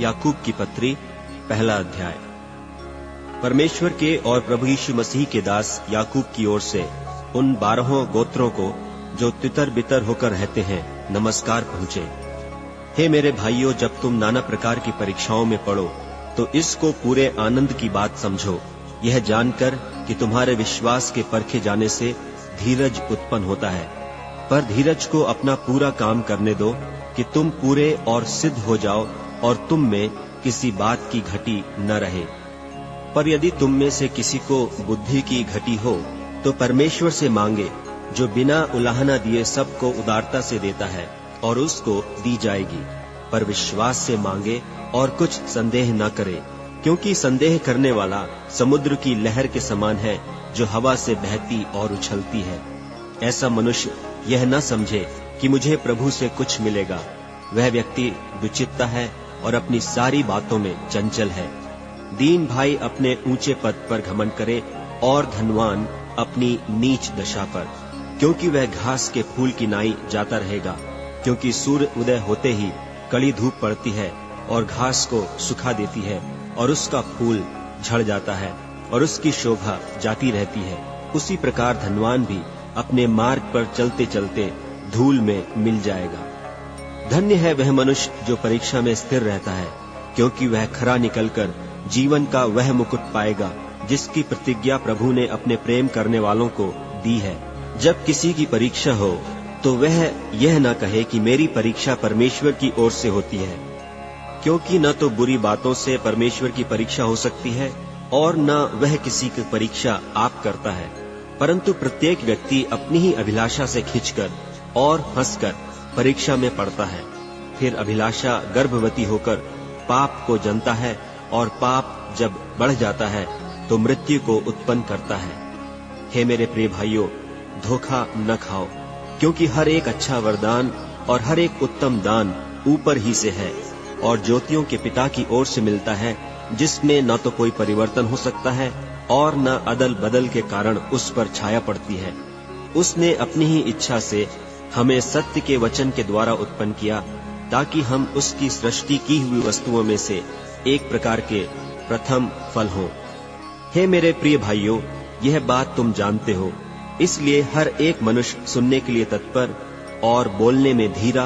याकूब की पत्री, पहला अध्याय। परमेश्वर के और प्रभु यीशु मसीह के दास याकूब की ओर से उन 12 गोत्रों को जो तितर बितर होकर रहते हैं, नमस्कार पहुँचे। हे मेरे भाइयों, जब तुम नाना प्रकार की परीक्षाओं में पड़ो तो इसको पूरे आनंद की बात समझो, यह जानकर कि तुम्हारे विश्वास के परखे जाने से धीरज उत्पन्न होता है। पर धीरज को अपना पूरा काम करने दो कि तुम पूरे और सिद्ध हो जाओ और तुम में किसी बात की घटी न रहे। पर यदि तुम में से किसी को बुद्धि की घटी हो तो परमेश्वर से मांगे, जो बिना उलाहना दिए सबको उदारता से देता है और उसको दी जाएगी। पर विश्वास से मांगे और कुछ संदेह न करे, क्योंकि संदेह करने वाला समुद्र की लहर के समान है, जो हवा से बहती और उछलती है। ऐसा मनुष्य यह न समझे कि मुझे प्रभु से कुछ मिलेगा। वह व्यक्ति विचित्र है और अपनी सारी बातों में चंचल है। दीन भाई अपने ऊंचे पद पर घमंड करे और धनवान अपनी नीच दशा पर, क्योंकि वह घास के फूल की नाई जाता रहेगा। क्योंकि सूर्य उदय होते ही कड़ी धूप पड़ती है और घास को सुखा देती है और उसका फूल झड़ जाता है और उसकी शोभा जाती रहती है। उसी प्रकार धनवान भी अपने मार्ग पर चलते चलते धूल में मिल जाएगा। धन्य है वह मनुष्य जो परीक्षा में स्थिर रहता है, क्योंकि वह खरा निकलकर जीवन का वह मुकुट पाएगा जिसकी प्रतिज्ञा प्रभु ने अपने प्रेम करने वालों को दी है। जब किसी की परीक्षा हो तो वह यह न कहे कि मेरी परीक्षा परमेश्वर की ओर से होती है, क्योंकि न तो बुरी बातों से परमेश्वर की परीक्षा हो सकती है और न वह किसी की परीक्षा आप करता है, परंतु प्रत्येक व्यक्ति अपनी ही अभिलाषा से खींचकर और हंसकर परीक्षा में पड़ता है। फिर अभिलाषा गर्भवती होकर पाप को जनता है और पाप जब बढ़ जाता है तो मृत्यु को उत्पन्न करता है। हे मेरे प्रिय भाइयों, धोखा न खाओ, क्योंकि हर एक अच्छा वरदान और हर एक उत्तम दान ऊपर ही से है और ज्योतियों के पिता की ओर से मिलता है, जिसमें न तो कोई परिवर्तन हो सकता है और न अदल बदल के कारण उस पर छाया पड़ती है। उसने अपनी ही इच्छा से हमें सत्य के वचन के द्वारा उत्पन्न किया, ताकि हम उसकी सृष्टि की हुई वस्तुओं में से एक प्रकार के प्रथम फल हों। हे मेरे प्रिय भाइयों, यह बात तुम जानते हो, इसलिए हर एक मनुष्य सुनने के लिए तत्पर और बोलने में धीरा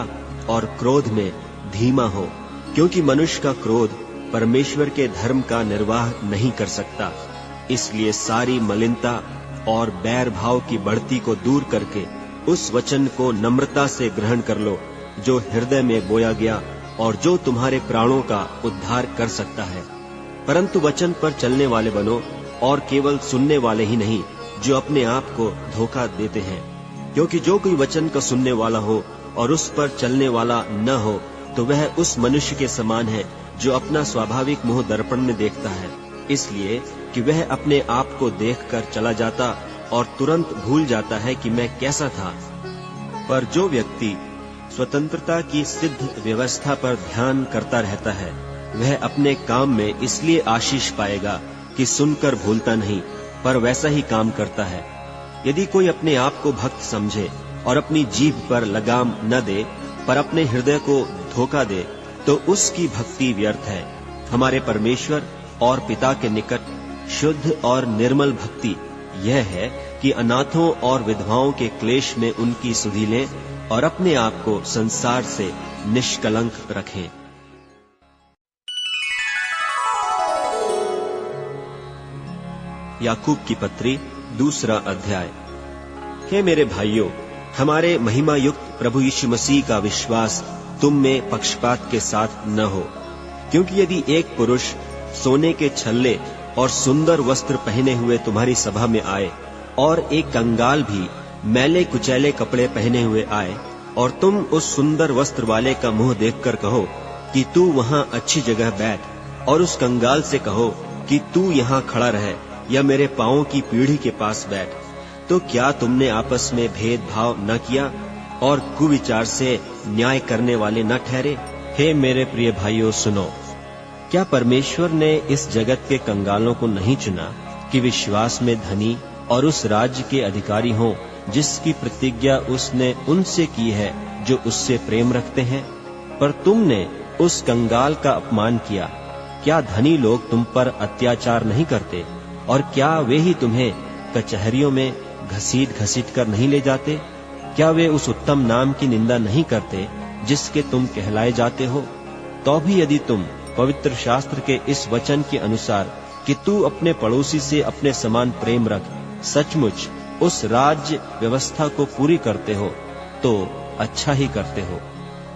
और क्रोध में धीमा हो, क्योंकि मनुष्य का क्रोध परमेश्वर के धर्म का निर्वाह नहीं कर सकता। इसलिए सारी मलिनता और बैर भाव की बढ़ती को दूर करके उस वचन को नम्रता से ग्रहण कर लो, जो हृदय में बोया गया और जो तुम्हारे प्राणों का उद्धार कर सकता है। परंतु वचन पर चलने वाले बनो और केवल सुनने वाले ही नहीं, जो अपने आप को धोखा देते हैं। क्योंकि जो कोई वचन का सुनने वाला हो और उस पर चलने वाला न हो, तो वह उस मनुष्य के समान है जो अपना स्वाभाविक मुंह दर्पण में देखता है, इसलिए कि वह अपने आप को देखकर चला जाता और तुरंत भूल जाता है कि मैं कैसा था। पर जो व्यक्ति स्वतंत्रता की सिद्ध व्यवस्था पर ध्यान करता रहता है, वह अपने काम में इसलिए आशीष पाएगा कि सुनकर भूलता नहीं, पर वैसा ही काम करता है। यदि कोई अपने आप को भक्त समझे और अपनी जीभ पर लगाम न दे, पर अपने हृदय को धोखा दे, तो उसकी भक्ति व्यर्थ है। हमारे परमेश्वर और पिता के निकट शुद्ध और निर्मल भक्ति यह है कि अनाथों और विधवाओं के क्लेश में उनकी सुधि लें और अपने आप को संसार से निष्कलंक रखें। याकूब की पत्री, दूसरा अध्याय। हे मेरे भाइयों, हमारे महिमा युक्त प्रभु यीशु मसीह का विश्वास तुम में पक्षपात के साथ न हो, क्योंकि यदि एक पुरुष सोने के छल्ले और सुंदर वस्त्र पहने हुए तुम्हारी सभा में आए और एक कंगाल भी मैले कुचैले कपड़े पहने हुए आए और तुम उस सुंदर वस्त्र वाले का मुंह देखकर कहो कि तू वहां अच्छी जगह बैठ, और उस कंगाल से कहो कि तू यहाँ खड़ा रह या मेरे पांवों की पीढ़ी के पास बैठ, तो क्या तुमने आपस में भेदभाव न किया और कुविचार से न्याय करने वाले न ठहरे? हे मेरे प्रिय भाइयों, सुनो, क्या परमेश्वर ने इस जगत के कंगालों को नहीं चुना कि विश्वास में धनी और उस राज्य के अधिकारी हों जिसकी प्रतिज्ञा उसने उनसे की है जो उससे प्रेम रखते हैं? पर तुमने उस कंगाल का अपमान किया। क्या धनी लोग तुम पर अत्याचार नहीं करते? और क्या वे ही तुम्हें कचहरियों में घसीट घसीट कर नहीं ले जाते? क्या वे उस उत्तम नाम की निंदा नहीं करते जिसके तुम कहलाए जाते हो? तो भी यदि तुम पवित्र शास्त्र के इस वचन के अनुसार कि तू अपने पड़ोसी से अपने समान प्रेम रख, सचमुच उस राज्य व्यवस्था को पूरी करते हो तो अच्छा ही करते हो।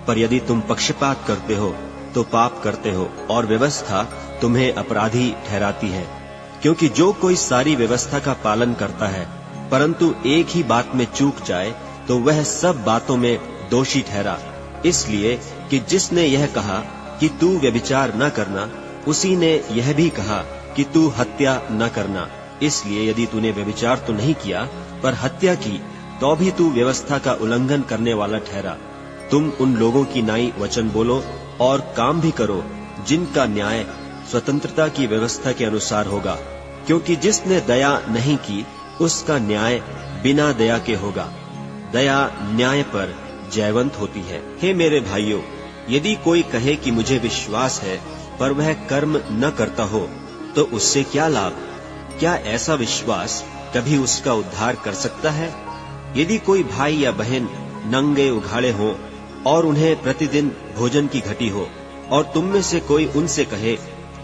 पर यदि तुम पक्षपात करते हो तो पाप करते हो और व्यवस्था तुम्हें अपराधी ठहराती है। क्योंकि जो कोई सारी व्यवस्था का पालन करता है परंतु एक ही बात में चूक जाए तो वह सब बातों में दोषी ठहरा। इसलिए कि जिसने यह कहा कि तू व्यभिचार न करना, उसी ने यह भी कहा कि तू हत्या न करना। इसलिए यदि तूने व्यभिचार तो नहीं किया पर हत्या की, तो भी तू व्यवस्था का उल्लंघन करने वाला ठहरा। तुम उन लोगों की नाई वचन बोलो और काम भी करो जिनका न्याय स्वतंत्रता की व्यवस्था के अनुसार होगा, क्योंकि जिसने दया नहीं की उसका न्याय बिना दया के होगा। दया न्याय पर जयवंत होती है। हे मेरे भाइयों, यदि कोई कहे कि मुझे विश्वास है पर वह कर्म न करता हो तो उससे क्या लाभ? क्या ऐसा विश्वास कभी उसका उद्धार कर सकता है? यदि कोई भाई या बहन नंगे उघाड़े हो और उन्हें प्रतिदिन भोजन की घटी हो और तुम में से कोई उनसे कहे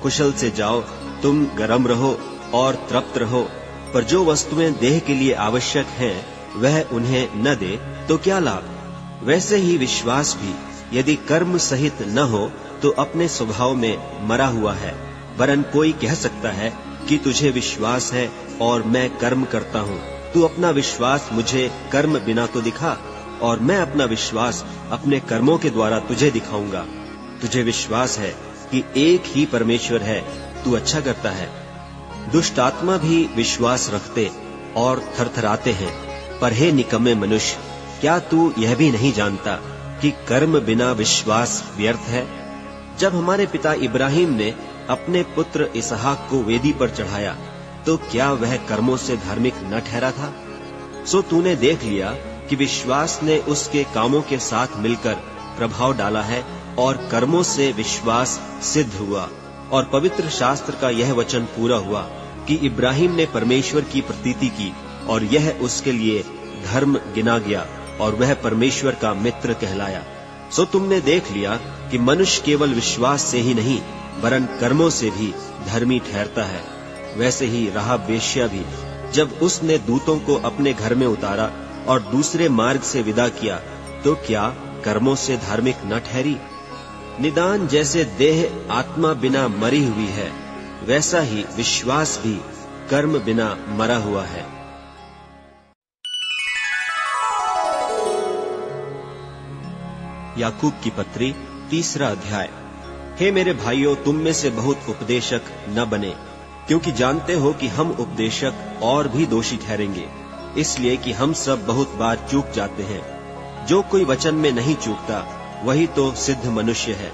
कुशल से जाओ, तुम गर्म रहो और तृप्त रहो, पर जो वस्तुएं देह के लिए आवश्यक हैं वह उन्हें न दे तो क्या लाभ? वैसे ही विश्वास भी यदि कर्म सहित न हो तो अपने स्वभाव में मरा हुआ है। वरन कोई कह सकता है कि तुझे विश्वास है और मैं कर्म करता हूँ, तू अपना विश्वास मुझे कर्म बिना तो दिखा और मैं अपना विश्वास अपने कर्मों के द्वारा तुझे दिखाऊंगा। तुझे विश्वास है कि एक ही परमेश्वर है, तू अच्छा करता है। दुष्ट आत्मा भी विश्वास रखते और थरथराते हैं। पर हे निकम्मे मनुष्य, क्या तू यह भी नहीं जानता कि कर्म बिना विश्वास व्यर्थ है? जब हमारे पिता इब्राहिम ने अपने पुत्र इसहाक को वेदी पर चढ़ाया तो क्या वह कर्मों से धार्मिक न ठहरा था? सो तूने देख लिया कि विश्वास ने उसके कामों के साथ मिलकर प्रभाव डाला है और कर्मों से विश्वास सिद्ध हुआ। और पवित्र शास्त्र का यह वचन पूरा हुआ कि इब्राहिम ने परमेश्वर की प्रतीति की और यह उसके लिए धर्म गिना गया और वह परमेश्वर का मित्र कहलाया। सो तुमने देख लिया कि मनुष्य केवल विश्वास से ही नहीं वरन कर्मों से भी धर्मी ठहरता है। वैसे ही राहाब वेश्या भी, जब उसने दूतों को अपने घर में उतारा और दूसरे मार्ग से विदा किया तो क्या कर्मों से धार्मिक न ठहरी? निदान जैसे देह आत्मा बिना मरी हुई है, वैसा ही विश्वास भी कर्म बिना मरा हुआ है। याकूब की पत्री 3 अध्याय। हे मेरे भाइयों, तुम में से बहुत उपदेशक न बने, क्योंकि जानते हो कि हम उपदेशक और भी दोषी ठहरेंगे, इसलिए कि हम सब बहुत बार चूक जाते हैं। जो कोई वचन में नहीं चूकता वही तो सिद्ध मनुष्य है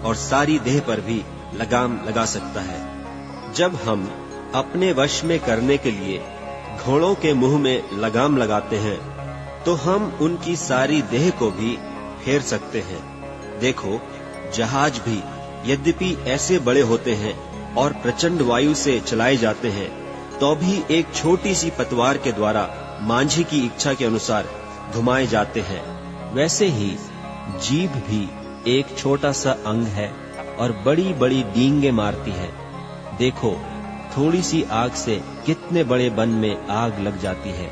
और सारी देह पर भी लगाम लगा सकता है। जब हम अपने वश में करने के लिए घोड़ों के मुंह में लगाम लगाते हैं तो हम उनकी सारी देह को भी फेर सकते हैं। देखो, जहाज भी यद्यपि ऐसे बड़े होते हैं और प्रचंड वायु से चलाए जाते हैं तो भी एक छोटी सी पतवार के द्वारा मांझी की इच्छा के अनुसार घुमाए जाते हैं। वैसे ही जीभ भी एक छोटा सा अंग है और बड़ी बड़ी डींगे मारती है। देखो, थोड़ी सी आग से कितने बड़े वन में आग लग जाती है।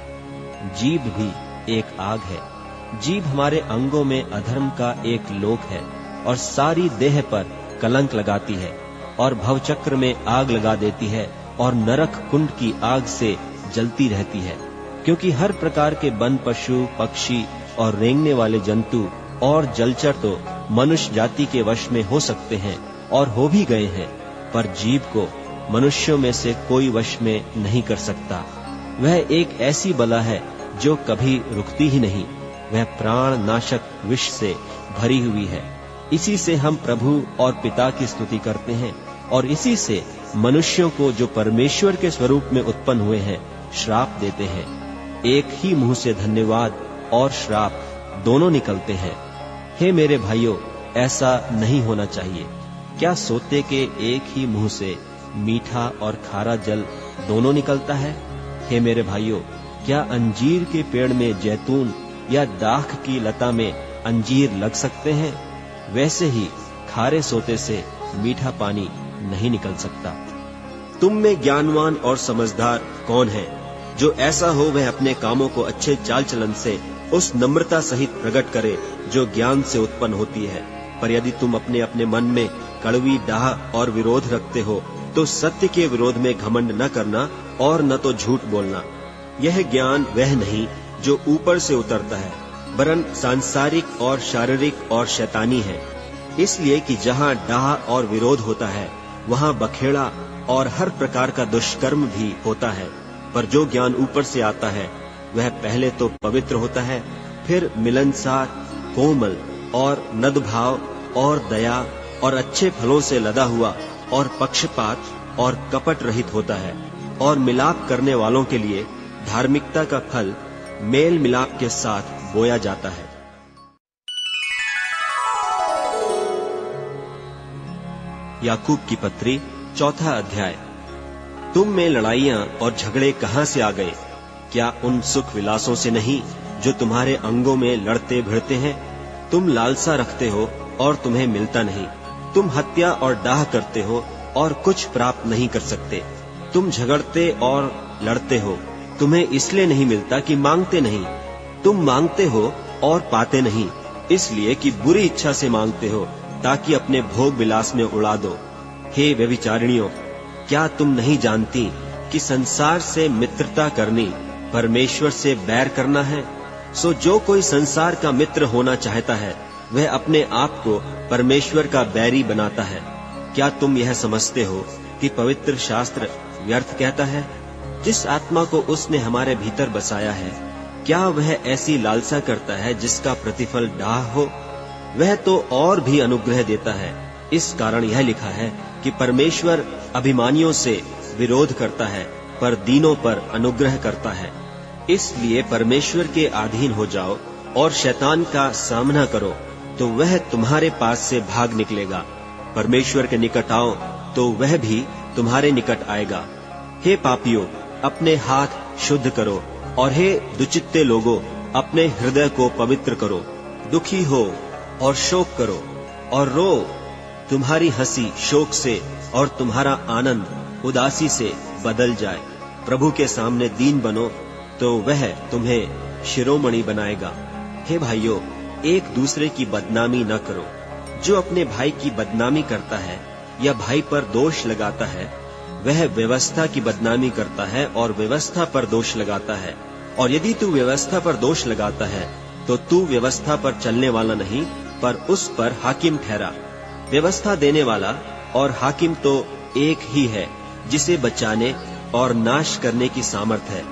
जीभ भी एक आग है। जीभ हमारे अंगों में अधर्म का एक लोक है और सारी देह पर कलंक लगाती है और भवचक्र में आग लगा देती है और नरक कुंड की आग से जलती रहती है। क्योंकि हर प्रकार के वन पशु, पक्षी और रेंगने वाले जंतु और जलचर तो मनुष्य जाति के वश में हो सकते हैं और हो भी गए हैं, पर जीभ को मनुष्यों में से कोई वश में नहीं कर सकता। वह एक ऐसी बला है जो कभी रुकती ही नहीं। वह प्राण नाशक विष से भरी हुई है। इसी से हम प्रभु और पिता की स्तुति करते हैं और इसी से मनुष्यों को जो परमेश्वर के स्वरूप में उत्पन्न हुए हैं श्राप देते हैं। एक ही मुंह से धन्यवाद और श्राप दोनों निकलते हैं। हे मेरे भाइयों, ऐसा नहीं होना चाहिए। क्या सोते के एक ही मुंह से मीठा और खारा जल दोनों निकलता है? हे मेरे भाइयों, क्या अंजीर के पेड़ में जैतून या दाख की लता में अंजीर लग सकते हैं? वैसे ही खारे सोते से मीठा पानी नहीं निकल सकता। तुम में ज्ञानवान और समझदार कौन है? जो ऐसा हो वह अपने कामों को अच्छे चाल चलन से उस नम्रता सहित प्रकट करे जो ज्ञान से उत्पन्न होती है। पर यदि तुम अपने अपने मन में कड़वी डाह और विरोध रखते हो तो सत्य के विरोध में घमंड न करना और न तो झूठ बोलना। यह ज्ञान वह नहीं जो ऊपर से उतरता है, वरन सांसारिक और शारीरिक और शैतानी है। इसलिए कि जहाँ डाह और विरोध होता है वहाँ बखेड़ा और हर प्रकार का दुष्कर्म भी होता है। पर जो ज्ञान ऊपर से आता है वह पहले तो पवित्र होता है, फिर मिलनसार, कोमल और नदभाव और दया और अच्छे फलों से लदा हुआ और पक्षपात और कपट रहित होता है, और मिलाप करने वालों के लिए धार्मिकता का फल मेल मिलाप के साथ बोया जाता है। याकूब की पत्री 4 अध्याय। तुम में लड़ाइयां और झगड़े कहां से आ गए? क्या उन सुख विलासों से नहीं जो तुम्हारे अंगों में लड़ते भिड़ते हैं? तुम लालसा रखते हो और तुम्हें मिलता नहीं। तुम हत्या और डाह करते हो और कुछ प्राप्त नहीं कर सकते। तुम झगड़ते और लड़ते हो, तुम्हें इसलिए नहीं मिलता कि मांगते नहीं। तुम मांगते हो और पाते नहीं, इसलिए कि बुरी इच्छा से मांगते हो ताकि अपने भोग विलास में उड़ा दो। हे व्यभिचारिणियों, क्या तुम नहीं जानती कि संसार से मित्रता करनी परमेश्वर से बैर करना है? सो जो कोई संसार का मित्र होना चाहता है वह अपने आप को परमेश्वर का बैरी बनाता है। क्या तुम यह समझते हो कि पवित्र शास्त्र व्यर्थ कहता है? जिस आत्मा को उसने हमारे भीतर बसाया है, क्या वह ऐसी लालसा करता है जिसका प्रतिफल डाह हो? वह तो और भी अनुग्रह देता है। इस कारण यह लिखा है कि परमेश्वर अभिमानियों से विरोध करता है पर दीनों पर अनुग्रह करता है। इसलिए परमेश्वर के अधीन हो जाओ और शैतान का सामना करो तो वह तुम्हारे पास से भाग निकलेगा। परमेश्वर के निकट आओ तो वह भी तुम्हारे निकट आएगा। हे पापियों, अपने हाथ शुद्ध करो, और हे दुचित्ते लोगों, अपने हृदय को पवित्र करो। दुखी हो और शोक करो और रो। तुम्हारी हंसी शोक से और तुम्हारा आनंद उदासी से बदल जाए। प्रभु के सामने दीन बनो तो वह तुम्हें शिरोमणि बनाएगा। हे भाइयों, एक दूसरे की बदनामी न करो। जो अपने भाई की बदनामी करता है या भाई पर दोष लगाता है वह व्यवस्था की बदनामी करता है और व्यवस्था पर दोष लगाता है। और यदि तू व्यवस्था पर दोष लगाता है तो तू व्यवस्था पर चलने वाला नहीं पर उस पर हाकिम ठहरा। व्यवस्था देने वाला और हाकिम तो एक ही है, जिसे बचाने और नाश करने की सामर्थ है।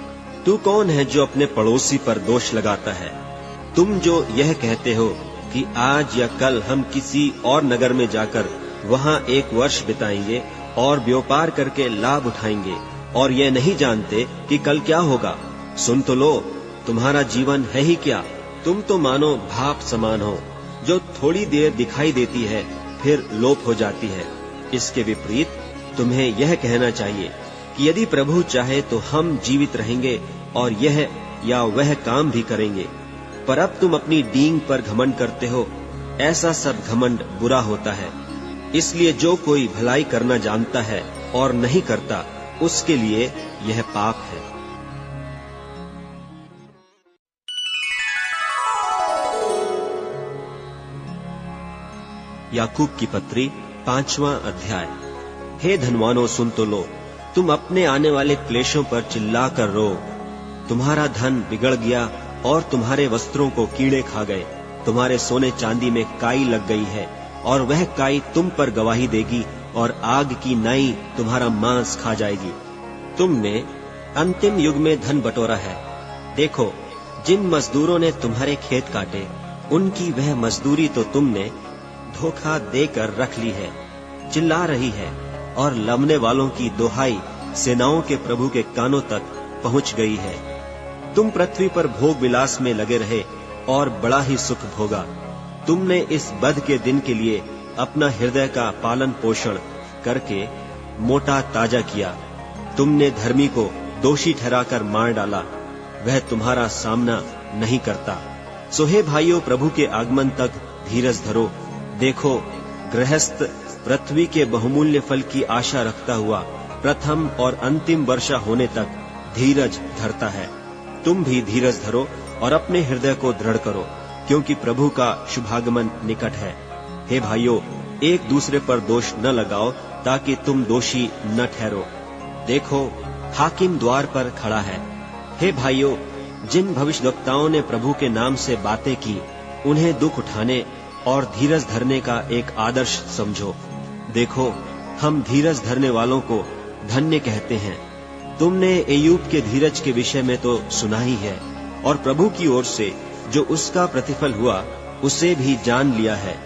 तू कौन है जो अपने पड़ोसी पर दोष लगाता है? तुम जो यह कहते हो कि आज या कल हम किसी और नगर में जाकर वहां 1 वर्ष बिताएंगे और व्यापार करके लाभ उठाएंगे, और यह नहीं जानते कि कल क्या होगा। सुन तो लो, तुम्हारा जीवन है ही क्या? तुम तो मानो भाप समान हो, जो थोड़ी देर दिखाई देती है फिर लोप हो जाती है। इसके विपरीत तुम्हें यह कहना चाहिए कि यदि प्रभु चाहे तो हम जीवित रहेंगे और यह या वह काम भी करेंगे। पर अब तुम अपनी डींग पर घमंड करते हो। ऐसा सब घमंड बुरा होता है। इसलिए जो कोई भलाई करना जानता है और नहीं करता, उसके लिए यह पाप है। याकूब की पत्री 5वां अध्याय। हे धनवानों, सुन तो लो, तुम अपने आने वाले क्लेशों पर चिल्ला कर रो। तुम्हारा धन बिगड़ गया और तुम्हारे वस्त्रों को कीड़े खा गए। तुम्हारे सोने चांदी में काई लग गई है और वह काई तुम पर गवाही देगी और आग की नाई तुम्हारा मांस खा जाएगी। तुमने अंतिम युग में धन बटोरा है। देखो, जिन मजदूरों ने तुम्हारे खेत काटे, उनकी वह मजदूरी तो तुमने धोखा देकर रख ली है। चिल्ला रही है और लमने वालों की दोहाई सेनाओं के प्रभु के कानों तक पहुंच गई है। तुम पृथ्वी पर भोग विलास में लगे रहे और बड़ा ही सुख भोगा। तुमने इस बध के दिन के लिए अपना हृदय का पालन पोषण करके मोटा ताजा किया। तुमने धर्मी को दोषी ठहराकर मार डाला, वह तुम्हारा सामना नहीं करता। सो हे भाइयों, प्रभु के आगमन तक धीरज धरो। देखो, गृहस्थ पृथ्वी के बहुमूल्य फल की आशा रखता हुआ प्रथम और अंतिम वर्षा होने तक धीरज धरता है। तुम भी धीरज धरो और अपने हृदय को दृढ़ करो, क्योंकि प्रभु का शुभागमन निकट है। हे भाइयों, एक दूसरे पर दोष न लगाओ, ताकि तुम दोषी न ठहरो। देखो, हाकिम द्वार पर खड़ा है। हे भाइयों, जिन भविष्यद्वक्ताओं ने प्रभु के नाम से बातें की, उन्हें दुख उठाने और धीरज धरने का एक आदर्श समझो। देखो, हम धीरज धरने वालों को धन्य कहते हैं। तुमने अय्यूब के धीरज के विषय में तो सुना ही है, और प्रभु की ओर से जो उसका प्रतिफल हुआ उसे भी जान लिया है,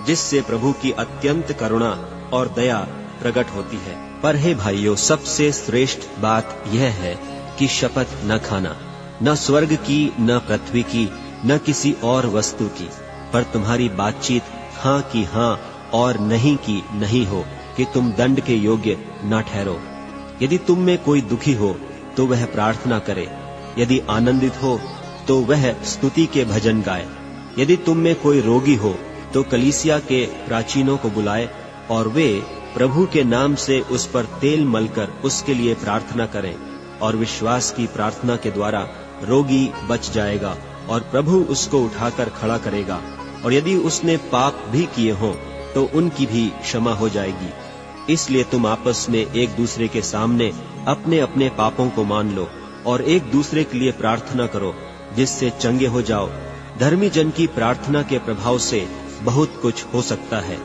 जिससे प्रभु की अत्यंत करुणा और दया प्रकट होती है। पर हे भाइयों, सबसे श्रेष्ठ बात यह है कि शपथ न खाना, न स्वर्ग की, न पृथ्वी की, न किसी और वस्तु की, पर तुम्हारी बातचीत हाँ की हाँ और नहीं की नहीं हो, कि तुम दंड के योग्य न ठहरो। यदि तुम में कोई दुखी हो तो वह प्रार्थना करे, यदि आनंदित हो तो वह स्तुति के भजन गाए। यदि तुम में कोई रोगी हो तो कलीसिया के प्राचीनों को बुलाए, और वे प्रभु के नाम से उस पर तेल मलकर उसके लिए प्रार्थना करें, और विश्वास की प्रार्थना के द्वारा रोगी बच जाएगा और प्रभु उसको उठाकर खड़ा करेगा। और यदि उसने पाप भी किए हों तो उनकी भी क्षमा हो जाएगी। इसलिए तुम आपस में एक दूसरे के सामने अपने अपने पापों को मान लो और एक दूसरे के लिए प्रार्थना करो, जिससे चंगे हो जाओ। धर्मी जन की प्रार्थना के प्रभाव से बहुत कुछ हो सकता है।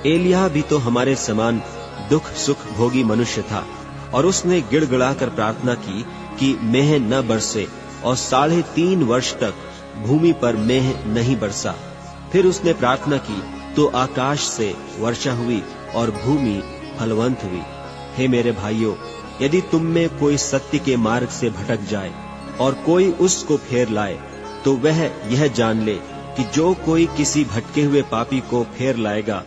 एलिय्याह भी तो हमारे समान दुख सुख भोगी मनुष्य था, और उसने गिड़गिड़ाकर प्रार्थना की कि मेह न बरसे, और 3.5 वर्ष तक भूमि पर मेह नहीं बरसा। फिर उसने प्रार्थना की तो आकाश से वर्षा हुई और भूमि फलवंत हुई। हे मेरे भाइयों, यदि तुम में कोई सत्य के मार्ग से भटक जाए और कोई उसको फेर लाए, तो वह यह जान ले कि जो कोई किसी भटके हुए पापी को फेर लाएगा